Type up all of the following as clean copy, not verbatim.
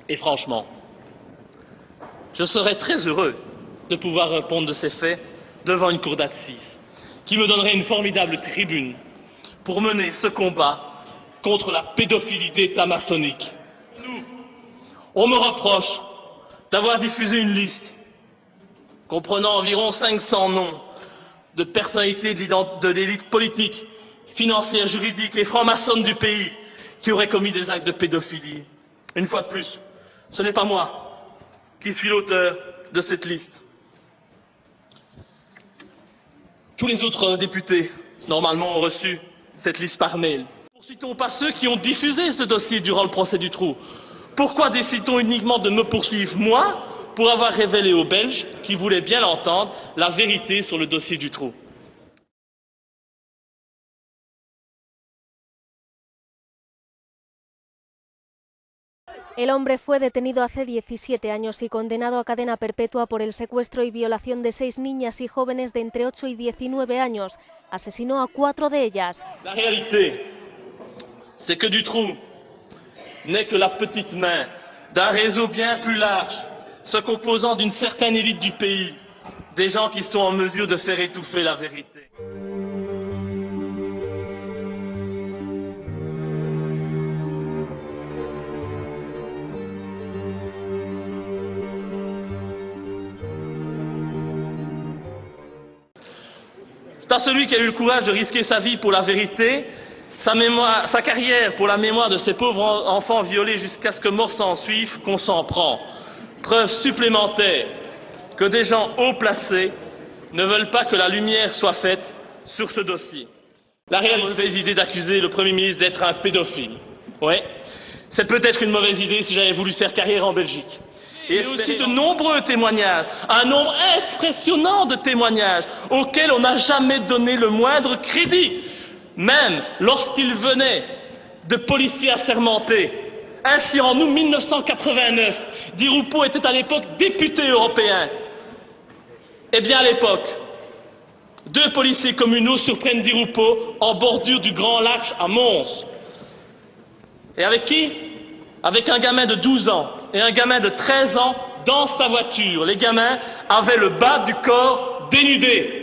Et franchement, je serais très heureux de pouvoir répondre de ces faits devant une cour d'assises, qui me donnerait une formidable tribune pour mener ce combat contre la pédophilie d'État maçonnique. On me reproche d'avoir diffusé une liste comprenant environ 500 noms de personnalités de l'élite politique, financière, juridique et franc-maçonne du pays qui auraient commis des actes de pédophilie. Une fois de plus, ce n'est pas moi qui suis l'auteur de cette liste. Tous les autres députés, normalement, ont reçu cette liste par mail. Poursuit-on pas ceux qui ont diffusé ce dossier durant le procès du trou? Pourquoi décide-t-on uniquement de me poursuivre, moi, pour avoir révélé aux Belges, qui voulaient bien l'entendre, la vérité sur le dossier du trou? El hombre fue detenido hace 17 años y condenado a cadena perpetua por el secuestro y violación de 6 niñas y jóvenes de entre 8 y 19 años. Asesinó a 4 de ellas. La réalité, c'est que Dutroux n'est que la petite main d'un réseau bien plus large, se composant d'une certaine élite du pays, des gens qui sont en mesure de faire étouffer la vérité. C'est à celui qui a eu le courage de risquer sa vie pour la vérité, sa carrière pour la mémoire de ces pauvres enfants violés jusqu'à ce que mort s'en suive, qu'on s'en prend. Preuve supplémentaire que des gens haut placés ne veulent pas que la lumière soit faite sur ce dossier. La réelle mauvaise idée d'accuser le Premier ministre d'être un pédophile. Ouais, c'est peut-être une mauvaise idée si j'avais voulu faire carrière en Belgique. Et aussi de nombreux témoignages, un nombre impressionnant de témoignages auxquels on n'a jamais donné le moindre crédit, même lorsqu'ils venaient de policiers assermentés. Ainsi, en août 1989, Di Rupo était à l'époque député européen. Eh bien, à l'époque, 2 policiers communaux surprennent Di Rupo en bordure du Grand Lac à Mons. Et avec qui? Avec un gamin de 12 ans et un gamin de 13 ans dans sa voiture. Les gamins avaient le bas du corps dénudé.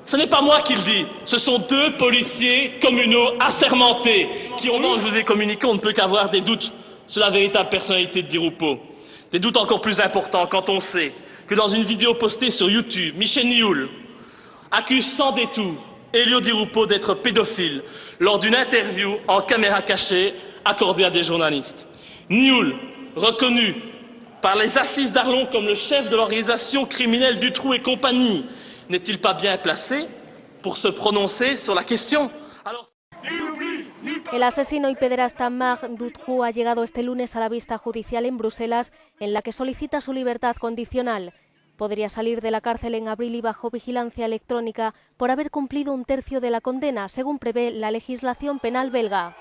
Ce n'est pas moi qui le dis, ce sont 2 policiers communaux assermentés qui, au moment où je vous ai communiqué, on ne peut qu'avoir des doutes sur la véritable personnalité de Di Rupo. Des doutes encore plus importants quand on sait que dans une vidéo postée sur YouTube, Michel Nioul accuse sans détour Elio Di Rupo d'être pédophile lors d'une interview en caméra cachée accordée à des journalistes. Nioul, reconnu par les assises d'Arlon comme le chef de l'organisation criminelle Dutroux et compagnie, n'est-il pas bien placé pour se prononcer sur la question? El asesino y pederasta Marc Dutroux ha llegado este lunes a la vista judicial en Bruselas, en la que solicita su libertad condicional. Podría salir de la cárcel en abril y bajo vigilancia electrónica por haber cumplido 1/3 de la condena, según prevé la legislación penal belga.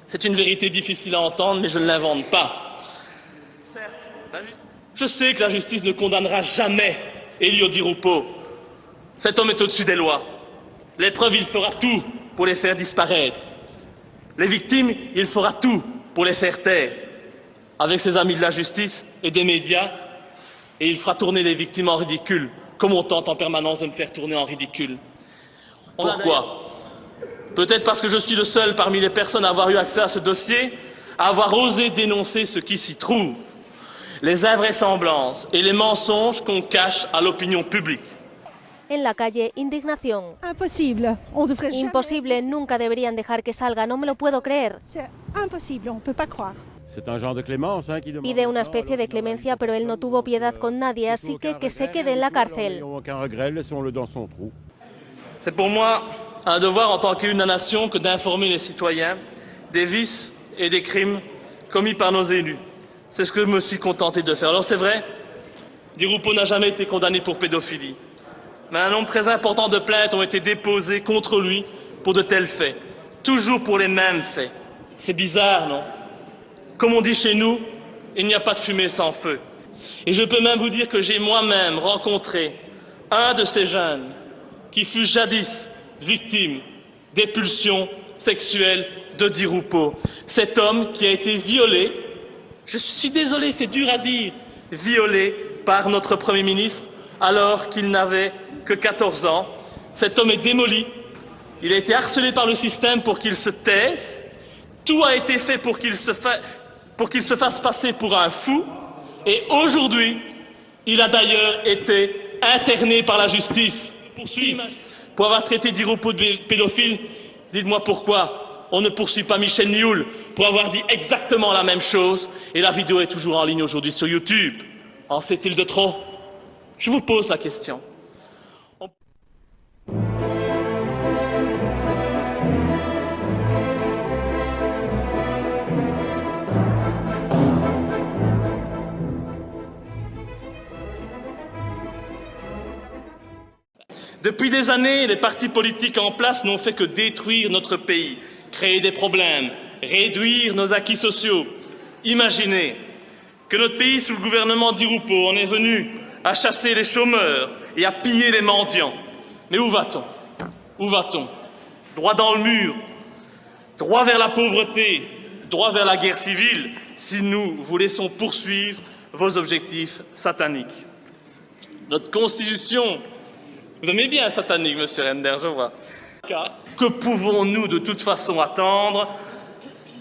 C'est une vérité difficile à entendre, mais je ne l'invente pas. Certes, je sais que la justice ne condamnera jamais Elio Di Rupo. Cet homme est au-dessus des lois. Les preuves, il fera tout pour les faire disparaître. Les victimes, il fera tout pour les faire taire. Avec ses amis de la justice et des médias, et il fera tourner les victimes en ridicule, comme on tente en permanence de me faire tourner en ridicule. Pourquoi? Peut-être parce que je suis le seul parmi les personnes à avoir eu accès à ce dossier, à avoir osé dénoncer ce qui s'y trouve, les invraisemblances et les mensonges qu'on cache à l'opinion publique. En la calle, indignación. Imposible. On devrait jamais... Imposible, nunca deberían dejar que salga, no me lo puedo creer. C'est impossible, on ne peut pas croire. C'est un genre de clémence, qui demande... Pide una especie de clemencia, pero él no tuvo piedad con nadie, así que se quede en la cárcel. Aucun regret, laissons-le dans son trou. C'est pour moi un devoir en tant qu'élu de la nation que d'informer les citoyens des vices et des crimes commis par nos élus. C'est ce que je me suis contenté de faire. Alors c'est vrai, Di Rupo n'a jamais été condamné pour pédophilie. Mais un nombre très important de plaintes ont été déposées contre lui pour de tels faits. Toujours pour les mêmes faits. C'est bizarre, non? Comme on dit chez nous, il n'y a pas de fumée sans feu. Et je peux même vous dire que j'ai moi-même rencontré un de ces jeunes qui fut jadis victime des pulsions sexuel de Di Rupo. Cet homme qui a été violé, je suis désolé, c'est dur à dire, violé par notre Premier ministre alors qu'il n'avait que 14 ans. Cet homme est démoli, il a été harcelé par le système pour qu'il se taise, tout a été fait pour qu'il se fasse passer pour un fou, et aujourd'hui, il a d'ailleurs été interné par la justice. Pour avoir traité Di Rupo de pédophile, dites-moi pourquoi on ne poursuit pas Michel Nioul pour avoir dit exactement la même chose, et la vidéo est toujours en ligne aujourd'hui sur YouTube. En sait-il de trop? Je vous pose la question. Depuis des années, les partis politiques en place n'ont fait que détruire notre pays, créer des problèmes, réduire nos acquis sociaux. Imaginez que notre pays, sous le gouvernement Di Rupo, en est venu à chasser les chômeurs et à piller les mendiants. Mais où va-t-on? Où va-t-on? Droit dans le mur, droit vers la pauvreté, droit vers la guerre civile, si nous vous laissons poursuivre vos objectifs sataniques. Notre Constitution... Vous aimez bien satanique, monsieur Render, je vois. Que pouvons-nous de toute façon attendre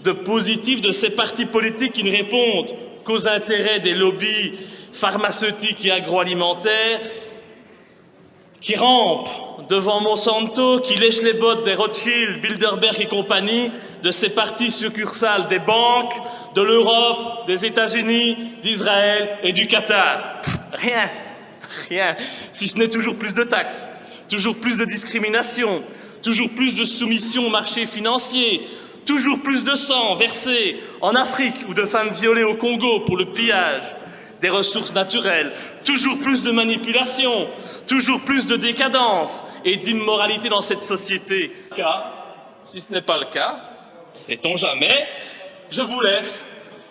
de positif de ces partis politiques qui ne répondent qu'aux intérêts des lobbies pharmaceutiques et agroalimentaires, qui rampent devant Monsanto, qui lèchent les bottes des Rothschild, Bilderberg et compagnie, de ces partis succursales des banques, de l'Europe, des États-Unis, d'Israël et du Qatar? Rien. Rien, si ce n'est toujours plus de taxes, toujours plus de discrimination, toujours plus de soumission au marché financier, toujours plus de sang versé en Afrique ou de femmes violées au Congo pour le pillage des ressources naturelles, toujours plus de manipulation, toujours plus de décadence et d'immoralité dans cette société. Si ce n'est pas le cas, sait-on jamais, je vous laisse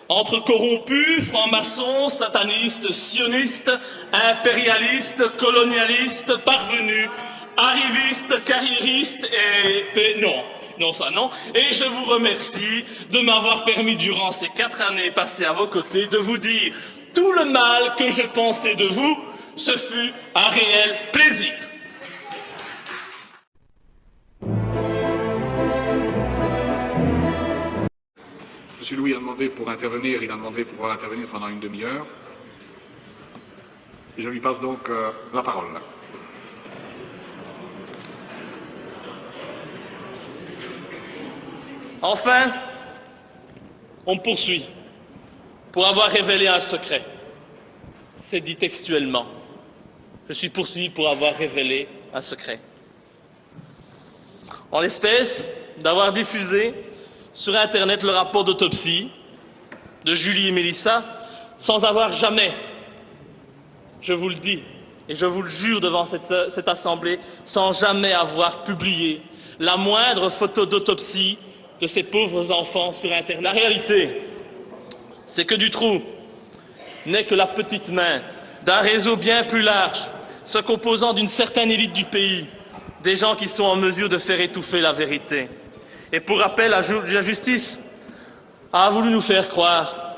entre corrompus, francs-maçons, satanistes, sionistes, impérialistes, colonialistes, parvenus, arrivistes, carriéristes et... Non, ça non. Et je vous remercie de m'avoir permis, durant ces 4 années passées à vos côtés, de vous dire tout le mal que je pensais de vous. Ce fut un réel plaisir. M. Louis a demandé pour intervenir, il a demandé pour pouvoir intervenir pendant une demi-heure. Et je lui passe donc la parole. Enfin, on me poursuit pour avoir révélé un secret. C'est dit textuellement. Je suis poursuivi pour avoir révélé un secret. En l'espèce d'avoir diffusé sur Internet le rapport d'autopsie de Julie et Mélissa sans avoir jamais, je vous le dis et je vous le jure devant cette assemblée, sans jamais avoir publié la moindre photo d'autopsie de ces pauvres enfants sur Internet. La réalité, c'est que Dutroux n'est que la petite main d'un réseau bien plus large, se composant d'une certaine élite du pays, des gens qui sont en mesure de faire étouffer la vérité. Et pour rappel, la justice a voulu nous faire croire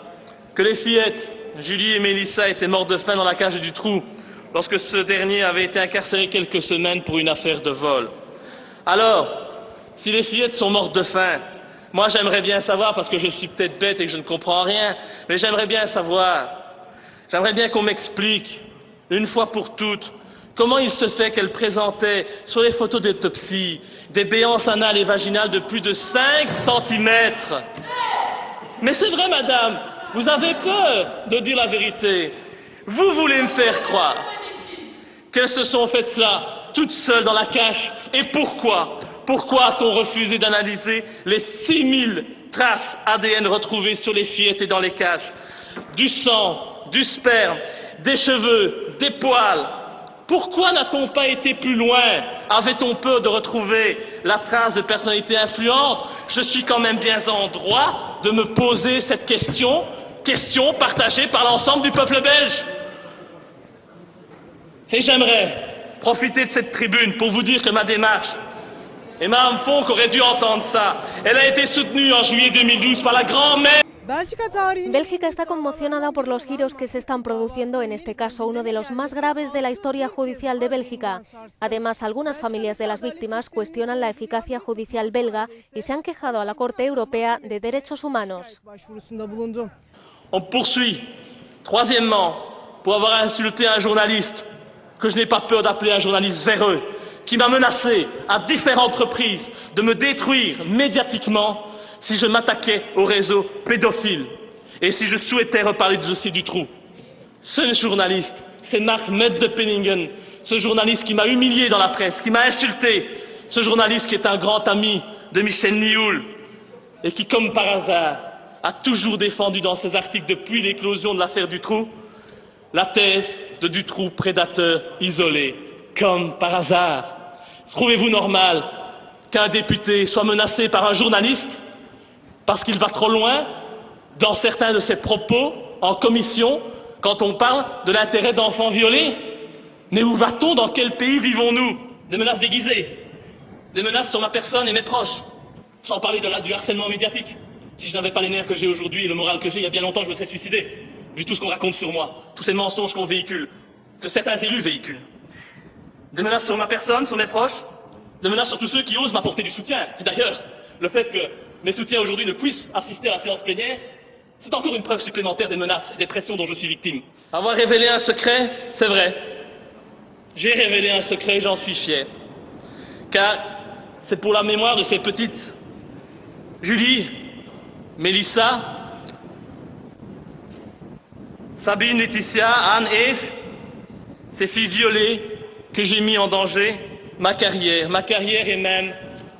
que les fillettes, Julie et Mélissa, étaient mortes de faim dans la cage de Dutroux lorsque ce dernier avait été incarcéré quelques semaines pour une affaire de vol. Alors, si les fillettes sont mortes de faim, moi j'aimerais bien savoir, parce que je suis peut-être bête et que je ne comprends rien, mais j'aimerais bien savoir, j'aimerais bien qu'on m'explique, une fois pour toutes, comment il se fait qu'elle présentait sur les photos d'autopsie des béances anales et vaginales de plus de 5 cm. Mais c'est vrai, madame, vous avez peur de dire la vérité. Vous voulez me faire croire qu'elles se sont faites cela toutes seules dans la cache. Et pourquoi? Pourquoi a-t-on refusé d'analyser les 6000 traces ADN retrouvées sur les fillettes et dans les caches? Du sang, du sperme, des cheveux, des poils. Pourquoi n'a-t-on pas été plus loin? Avait-on peur de retrouver la trace de personnalité influente? Je suis quand même bien en droit de me poser cette question partagée par l'ensemble du peuple belge. Et j'aimerais profiter de cette tribune pour vous dire que ma démarche Et Mme Fonck aurait dû entendre ça. Elle a été soutenue en juillet 2012 par la grand-mère. Bélgica está conmocionada por los giros que se están produciendo en este caso, uno de los más graves de la historia judicial de Bélgica. Además, algunas familias de las víctimas cuestionan la eficacia judicial belga y se han quejado a la Corte Europea de Derechos Humanos. On poursuit, troisièmement, pour avoir insulté un journaliste, que je n'ai pas peur d'appeler un journaliste véreux, qui m'a menacé à différentes reprises de me détruire médiatiquement si je m'attaquais au réseau pédophile et si je souhaitais reparler du dossier Dutroux. Ce journaliste, c'est Marc Meddepenningen, ce journaliste qui m'a humilié dans la presse, qui m'a insulté, ce journaliste qui est un grand ami de Michel Nioul et qui, comme par hasard, a toujours défendu dans ses articles depuis l'éclosion de l'affaire Dutroux la thèse de Dutroux prédateur isolé, comme par hasard. Trouvez-vous normal qu'un député soit menacé par un journaliste parce qu'il va trop loin dans certains de ses propos en commission quand on parle de l'intérêt d'enfants violés? Mais où va-t-on? Dans quel pays vivons-nous? Des menaces déguisées, des menaces sur ma personne et mes proches, sans parler du harcèlement médiatique. Si je n'avais pas les nerfs que j'ai aujourd'hui et le moral que j'ai, il y a bien longtemps je me serais suicidé, vu tout ce qu'on raconte sur moi, tous ces mensonges qu'on véhicule, que certains élus véhiculent. Des menaces sur ma personne, sur mes proches, des menaces sur tous ceux qui osent m'apporter du soutien. Et d'ailleurs, le fait que mes soutiens aujourd'hui ne puissent assister à la séance plénière, c'est encore une preuve supplémentaire des menaces et des pressions dont je suis victime. Avoir révélé un secret, c'est vrai. J'ai révélé un secret et j'en suis fier. Car c'est pour la mémoire de ces petites Julie, Mélissa, Sabine, Laetitia, Anne, Eve, ces filles violées que j'ai mis en danger ma carrière et même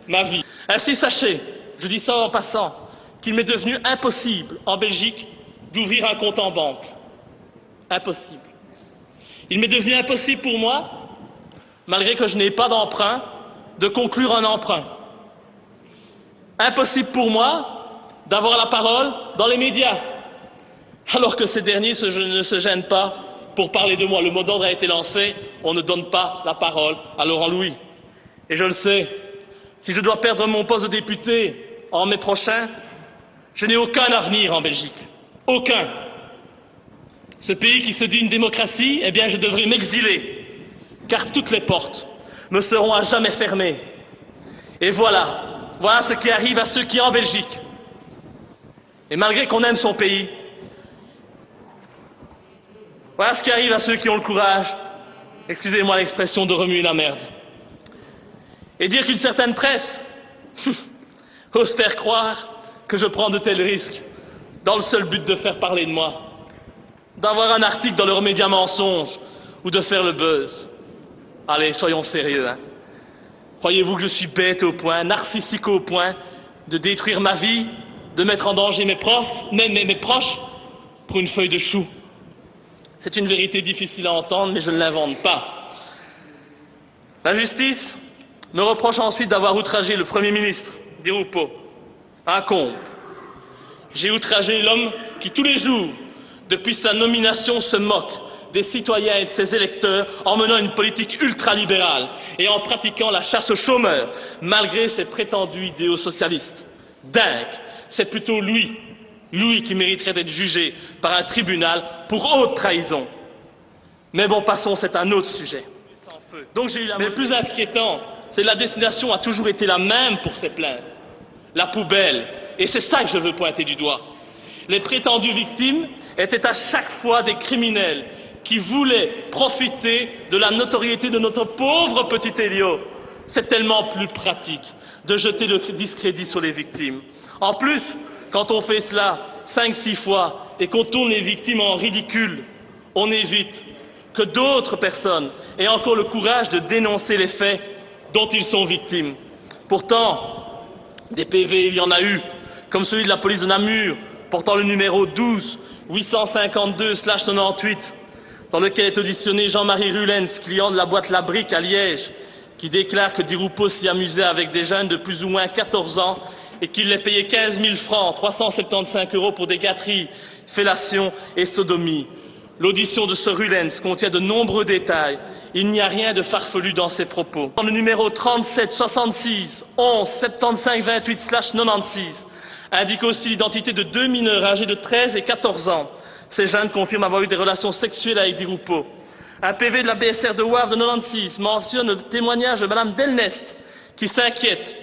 ma vie. Ainsi, sachez, je dis ça en passant, qu'il m'est devenu impossible en Belgique d'ouvrir un compte en banque. Impossible. Il m'est devenu impossible pour moi, malgré que je n'ai pas d'emprunt, de conclure un emprunt. Impossible pour moi d'avoir la parole dans les médias, alors que ces derniers ne se gênent pas pour parler de moi. Le mot d'ordre a été lancé, on ne donne pas la parole à Laurent Louis. Et je le sais, si je dois perdre mon poste de député en mai prochain, je n'ai aucun avenir en Belgique. Aucun. Ce pays qui se dit une démocratie, eh bien je devrais m'exiler, car toutes les portes me seront à jamais fermées. Et voilà ce qui arrive à ceux qui en Belgique. Et malgré qu'on aime son pays, voilà ce qui arrive à ceux qui ont le courage, excusez-moi l'expression, de remuer la merde. Et dire qu'une certaine presse ose faire croire que je prends de tels risques dans le seul but de faire parler de moi, d'avoir un article dans leurs médias mensonges ou de faire le buzz. Allez, soyons sérieux, hein. Croyez-vous que je suis bête au point, narcissique au point de détruire ma vie, de mettre en danger mes profs, même mes proches, pour une feuille de chou? C'est une vérité difficile à entendre, mais je ne l'invente pas. La justice me reproche ensuite d'avoir outragé le Premier ministre, Di Rupo, un comble. J'ai outragé l'homme qui, tous les jours, depuis sa nomination, se moque des citoyens et de ses électeurs en menant une politique ultralibérale et en pratiquant la chasse aux chômeurs, malgré ses prétendus idéaux socialistes. Dingue, c'est plutôt lui qui mériterait d'être jugé par un tribunal pour haute trahison. Mais bon, passons, c'est un autre sujet. Donc j'ai eu Mais le plus inquiétant, c'est que la destination a toujours été la même pour ces plaintes. La poubelle. Et c'est ça que je veux pointer du doigt. Les prétendues victimes étaient à chaque fois des criminels qui voulaient profiter de la notoriété de notre pauvre petit Elio. C'est tellement plus pratique de jeter le discrédit sur les victimes. En plus, quand on fait cela 5-6 fois et qu'on tourne les victimes en ridicule, on évite que d'autres personnes aient encore le courage de dénoncer les faits dont ils sont victimes. Pourtant, des PV, il y en a eu, comme celui de la police de Namur, portant le numéro 12-852/98, dans lequel est auditionné Jean-Marie Rulens, client de la boîte La Brique à Liège, qui déclare que Di Rupo s'y amusait avec des jeunes de plus ou moins 14 ans et qu'il les payait 15 000 francs, 375 € pour des gâteries, fellations et sodomies. L'audition de ce Rulens contient de nombreux détails il n'y a rien de farfelu dans ces propos. Dans le numéro 37 66 11 75 28/96 indique aussi l'identité de 2 mineurs âgés de 13 et 14 ans. Ces jeunes confirment avoir eu des relations sexuelles avec Di Rupo. Un PV de la BSR de Wavre de 96 mentionne le témoignage de Mme Delnest qui s'inquiète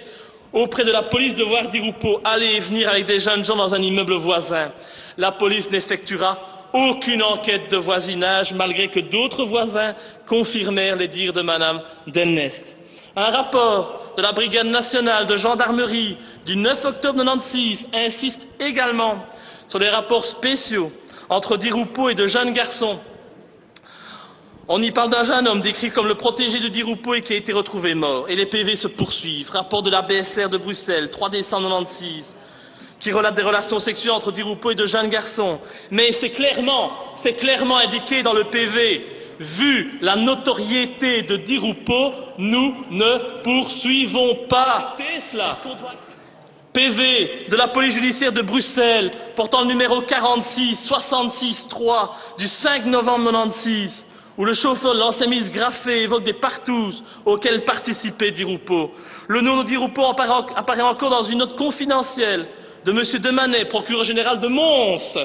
auprès de la police de voir Di Rupo aller et venir avec des jeunes gens dans un immeuble voisin. La police n'effectuera aucune enquête de voisinage malgré que d'autres voisins confirmèrent les dires de Mme Delnest. Un rapport de la Brigade nationale de gendarmerie du 9 octobre 96 insiste également sur les rapports spéciaux entre Di Rupo et de jeunes garçons. On y parle d'un jeune homme décrit comme le protégé de Di Rupo et qui a été retrouvé mort. Et les PV se poursuivent. Rapport de la BSR de Bruxelles, 3 décembre 96, qui relate des relations sexuelles entre Di Rupo et de jeunes garçons. Mais c'est clairement indiqué dans le PV. Vu la notoriété de Di Rupo, nous ne poursuivons pas. Cela. PV de la police judiciaire de Bruxelles, portant le numéro 46 66 3 du 5 novembre 96, où le chauffeur de l'ancien ministre Graffé évoque des partouzes auxquelles participait Di Rupo. Le nom de Di Rupo apparaît encore dans une note confidentielle de M. Demanet, procureur général de Mons,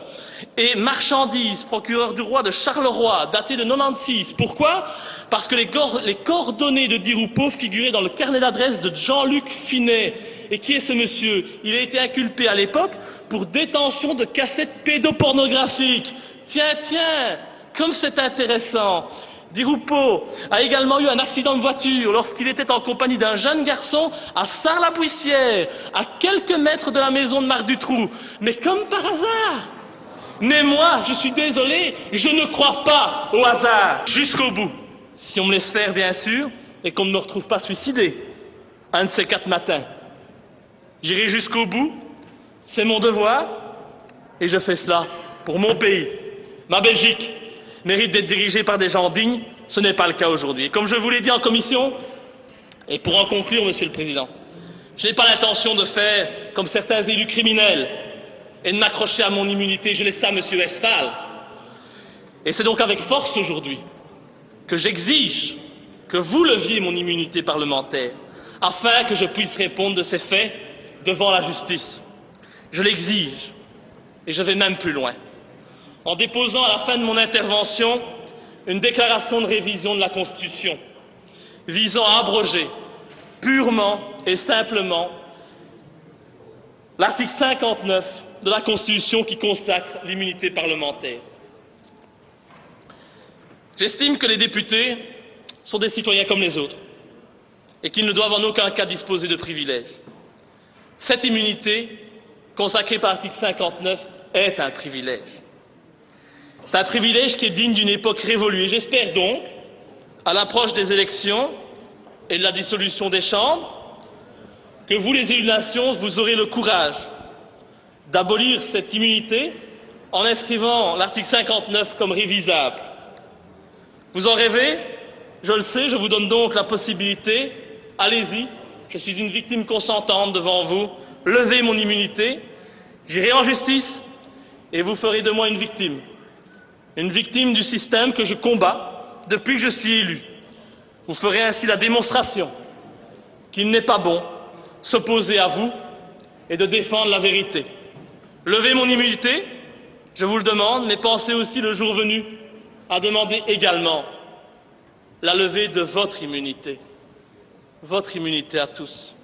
et Marchandise, procureur du roi de Charleroi, daté de 96. Pourquoi? Parce que les coordonnées de Di Rupo figuraient dans le carnet d'adresse de Jean-Luc Finet. Et qui est ce monsieur? Il a été inculpé à l'époque pour détention de cassettes pédopornographiques. Tiens, comme c'est intéressant. Di Rupo a également eu un accident de voiture lorsqu'il était en compagnie d'un jeune garçon à Sarre-la-Bouissière, à quelques mètres de la maison de Marc Dutroux. Mais comme par hasard. Mais moi, je suis désolé, je ne crois pas au hasard. Jusqu'au bout. Si on me laisse faire, bien sûr, et qu'on ne me retrouve pas suicidé. Un de ces 4 matins. J'irai jusqu'au bout, c'est mon devoir, et je fais cela pour mon pays. Ma Belgique mérite d'être dirigée par des gens dignes, ce n'est pas le cas aujourd'hui. Et comme je vous l'ai dit en commission, et pour en conclure, Monsieur le Président, je n'ai pas l'intention de faire comme certains élus criminels et de m'accrocher à mon immunité, je laisse ça à Monsieur Westphal. Et c'est donc avec force aujourd'hui que j'exige que vous leviez mon immunité parlementaire, afin que je puisse répondre de ces faits devant la justice. Je l'exige, et je vais même plus loin, en déposant à la fin de mon intervention une déclaration de révision de la Constitution, visant à abroger purement et simplement l'article 59 de la Constitution qui consacre l'immunité parlementaire. J'estime que les députés sont des citoyens comme les autres, et qu'ils ne doivent en aucun cas disposer de privilèges. Cette immunité, consacrée par l'article 59, est un privilège. C'est un privilège qui est digne d'une époque révolue. Et j'espère donc, à l'approche des élections et de la dissolution des chambres, que vous, les élus de nation, vous aurez le courage d'abolir cette immunité en inscrivant l'article 59 comme révisable. Vous en rêvez? Je le sais, je vous donne donc la possibilité. Allez-y. Je suis une victime consentante devant vous. Levez mon immunité, j'irai en justice et vous ferez de moi une victime. Une victime du système que je combats depuis que je suis élu. Vous ferez ainsi la démonstration qu'il n'est pas bon s'opposer à vous et de défendre la vérité. Levez mon immunité, je vous le demande, mais pensez aussi le jour venu à demander également la levée de votre immunité à tous.